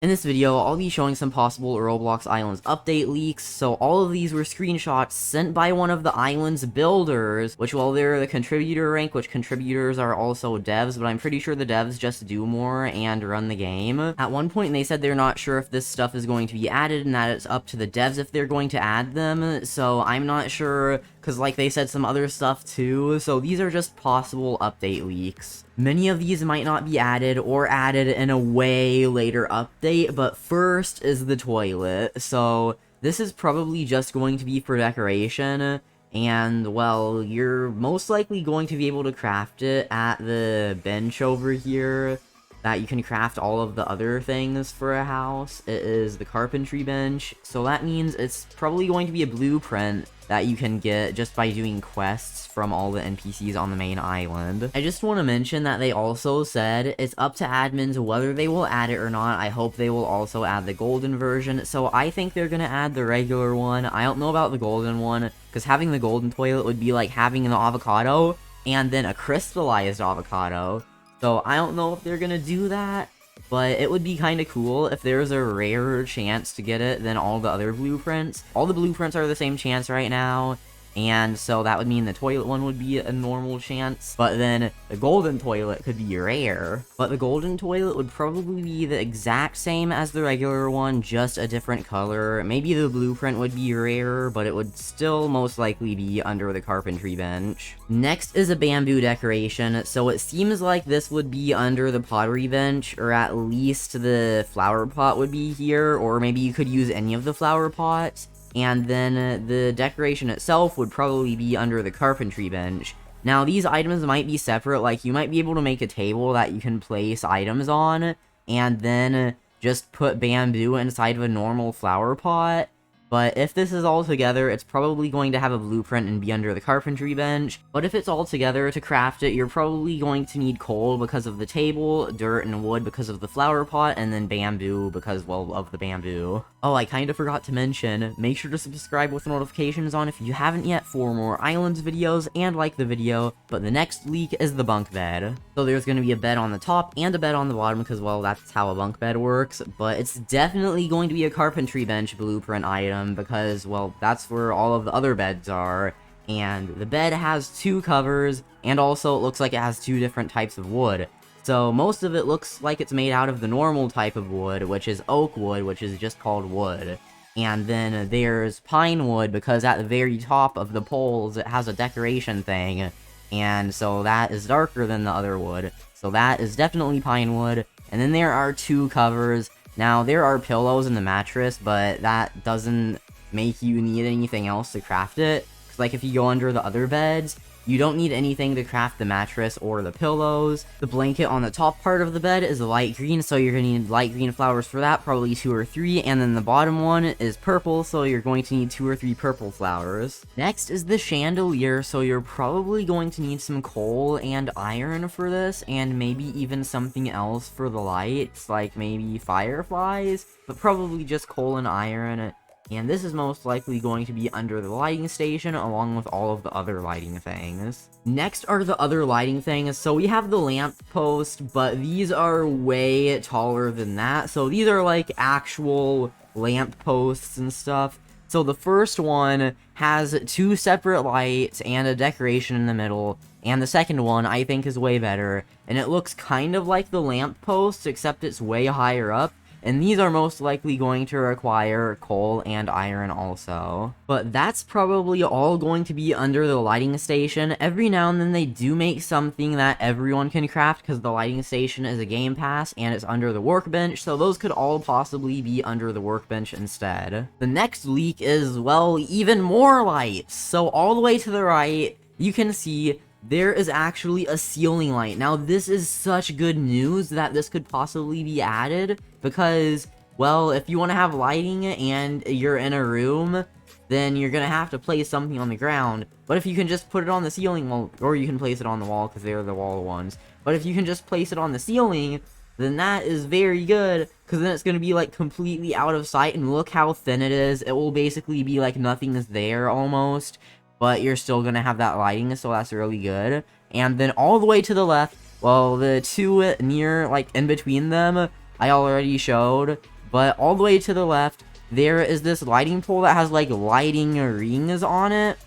In this video, I'll be showing some possible Roblox Islands update leaks. So all of these were screenshots sent by one of the island's builders, which, well, they're the contributor rank, which contributors are also devs, but I'm pretty sure the devs just do more and run the game. At one point, they said they're not sure if this stuff is going to be added and that it's up to the devs if they're going to add them, so I'm not sure, because, like, they said some other stuff too, so these are just possible update leaks. Many of these might not be added or added in a way later update, but first is the toilet. So this is probably just going to be for decoration, and, well, you're most likely going to be able to craft it at the bench over here that you can craft all of the other things for a house. It is the carpentry bench, so that means it's probably going to be a blueprint that you can get just by doing quests from all the NPCs on the main island. I just want to mention that they also said it's up to admins whether they will add it or not. I hope they will also add the golden version, so I think they're gonna add the regular one. I don't know about the golden one, because having the golden toilet would be like having an avocado and then a crystallized avocado. So I don't know if they're gonna do that, but it would be kind of cool if there's a rarer chance to get it than all the other blueprints. All the blueprints are the same chance right now, and so that would mean the toilet one would be a normal chance, but then the golden toilet could be rare. But the golden toilet would probably be the exact same as the regular one, just a different color. Maybe the blueprint would be rarer, but it would still most likely be under the carpentry bench. Next is a bamboo decoration, so it seems like this would be under the pottery bench, or at least the flower pot would be here, or maybe you could use any of the flower pots. And then the decoration itself would probably be under the carpentry bench. Now, these items might be separate, like you might be able to make a table that you can place items on, and then just put bamboo inside of a normal flower pot. But if this is all together, it's probably going to have a blueprint and be under the carpentry bench. But if it's all together, to craft it, you're probably going to need coal because of the table, dirt and wood because of the flower pot, and then bamboo because, well, of the bamboo. Oh, I kind of forgot to mention, make sure to subscribe with notifications on if you haven't yet for more Islands videos, and like the video. But the next leak is the bunk bed. So there's going to be a bed on the top and a bed on the bottom because, well, that's how a bunk bed works. But it's definitely going to be a carpentry bench blueprint item because, well, that's where all of the other beds are. And the bed has two covers, and also it looks like it has two different types of wood. So most of it looks like it's made out of the normal type of wood, which is oak wood, which is just called wood. And then there's pine wood, because at the very top of the poles it has a decoration thing, and so that is darker than the other wood. So that is definitely pine wood. And then there are two covers. Now, there are pillows in the mattress, but that doesn't make you need anything else to craft it. Because, like, if you go under the other beds, you don't need anything to craft the mattress or the pillows. The blanket on the top part of the bed is light green, so you're going to need light green flowers for that, probably 2 or 3. And then the bottom one is purple, so you're going to need 2 or 3 purple flowers. Next is the chandelier, so you're probably going to need some coal and iron for this, and maybe even something else for the lights, like maybe fireflies, but probably just coal and iron. And this is most likely going to be under the lighting station, along with all of the other lighting things. Next are the other lighting things. So we have the lamp post, but these are way taller than that. So these are like actual lamp posts and stuff. So the first one has 2 separate lights and a decoration in the middle. And the second one, I think, is way better. And it looks kind of like the lamp post, except it's way higher up. And these are most likely going to require coal and iron also. But that's probably all going to be under the lighting station. Every now and then they do make something that everyone can craft, because the lighting station is a game pass and it's under the workbench, so those could all possibly be under the workbench instead. The next leak is, well, even more lights. So all the way to the right, you can see there is actually a ceiling light. Now, this is such good news that this could possibly be added, because, well, if you want to have lighting and you're in a room, then you're gonna have to place something on the ground. But if you can just put it on the ceiling, well, or you can place it on the wall, because they're the wall ones. But if you can just place it on the ceiling, then that is very good, because then it's gonna be, like, completely out of sight, and look how thin it is. It will basically be like nothing is there, almost. But you're still gonna have that lighting, so that's really good. And then all the way to the left, well, the two near, like, in between them I already showed, but all the way to the left, there is this lighting pole that has like lighting rings on it.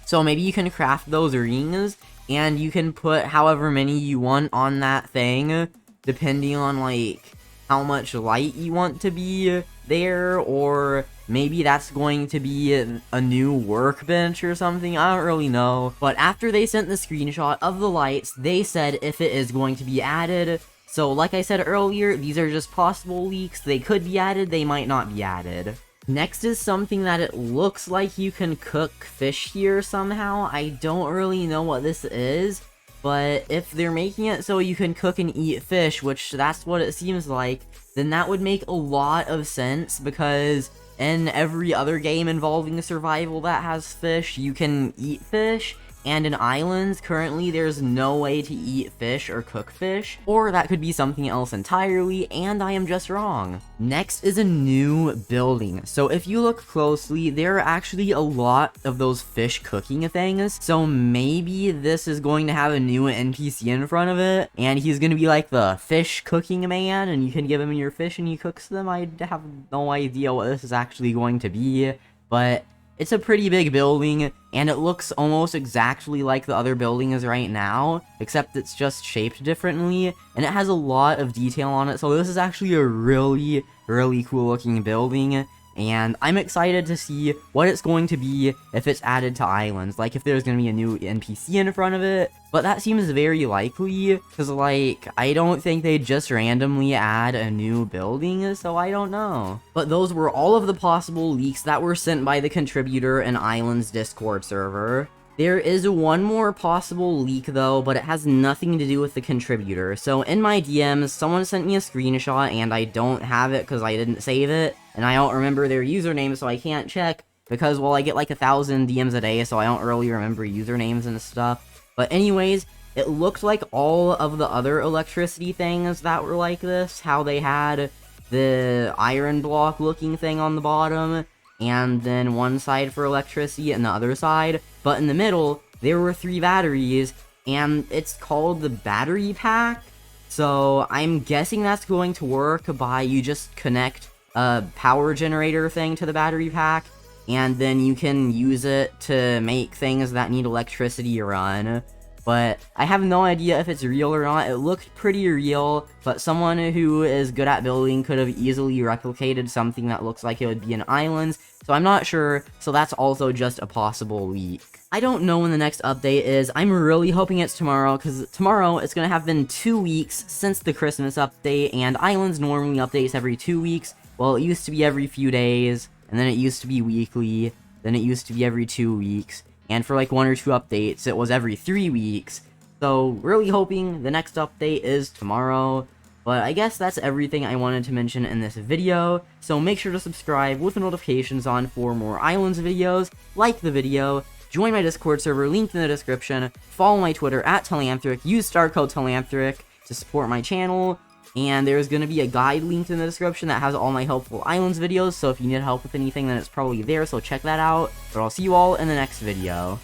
So maybe you can craft those rings, and you can put however many you want on that thing, depending on like how much light you want to be there, or maybe that's going to be a new workbench or something, I don't really know. But after they sent the screenshot of the lights, they said if it is going to be added. So like I said earlier, these are just possible leaks. They could be added, they might not be added. Next is something that it looks like you can cook fish here somehow. I don't really know what this is, but if they're making it so you can cook and eat fish, which that's what it seems like, then that would make a lot of sense, because in every other game involving survival that has fish, you can eat fish. And in Islands, currently there's no way to eat fish or cook fish, or that could be something else entirely, and I am just wrong. Next is a new building. So if you look closely, there are actually a lot of those fish cooking things, so maybe this is going to have a new NPC in front of it, and he's gonna be like the fish cooking man, and you can give him your fish and he cooks them. I have no idea what this is actually going to be, but it's a pretty big building, and it looks almost exactly like the other buildings right now, except it's just shaped differently, and it has a lot of detail on it, so this is actually a really, really cool looking building, and I'm excited to see what it's going to be if it's added to Islands, like if there's going to be a new NPC in front of it, but that seems very likely, because like, I don't think they'd just randomly add a new building, so I don't know. But those were all of the possible leaks that were sent by the contributor in Islands Discord server. There is one more possible leak though, but it has nothing to do with the contributor. So in my DMs, someone sent me a screenshot, and I don't have it because I didn't save it, and I don't remember their username, so I can't check, because, well, I get like 1,000 DMs a day, so I don't really remember usernames and stuff. But anyways, it looked like all of the other electricity things that were like this, how they had the iron block looking thing on the bottom, and then one side for electricity and the other side, but in the middle, there were 3 batteries, and it's called the battery pack. So I'm guessing that's going to work by you just connect a power generator thing to the battery pack, and then you can use it to make things that need electricity run. But I have no idea if it's real or not. It looked pretty real, but someone who is good at building could have easily replicated something that looks like it would be in Islands, so I'm not sure, so that's also just a possible leak. I don't know when the next update is. I'm really hoping it's tomorrow, because tomorrow it's going to have been 2 weeks since the Christmas update, and Islands normally updates every 2 weeks. Well, it used to be every few days, and then it used to be weekly, then it used to be every 2 weeks, and for like 1 or 2 updates, it was every 3 weeks. So, really hoping the next update is tomorrow. But I guess that's everything I wanted to mention in this video, so make sure to subscribe with the notifications on for more Islands videos, like the video, join my Discord server, linked in the description, follow my Twitter at Telanthric, use star code Telanthric to support my channel, and there's going to be a guide linked in the description that has all my helpful Islands videos, so if you need help with anything, then it's probably there, so check that out. But I'll see you all in the next video.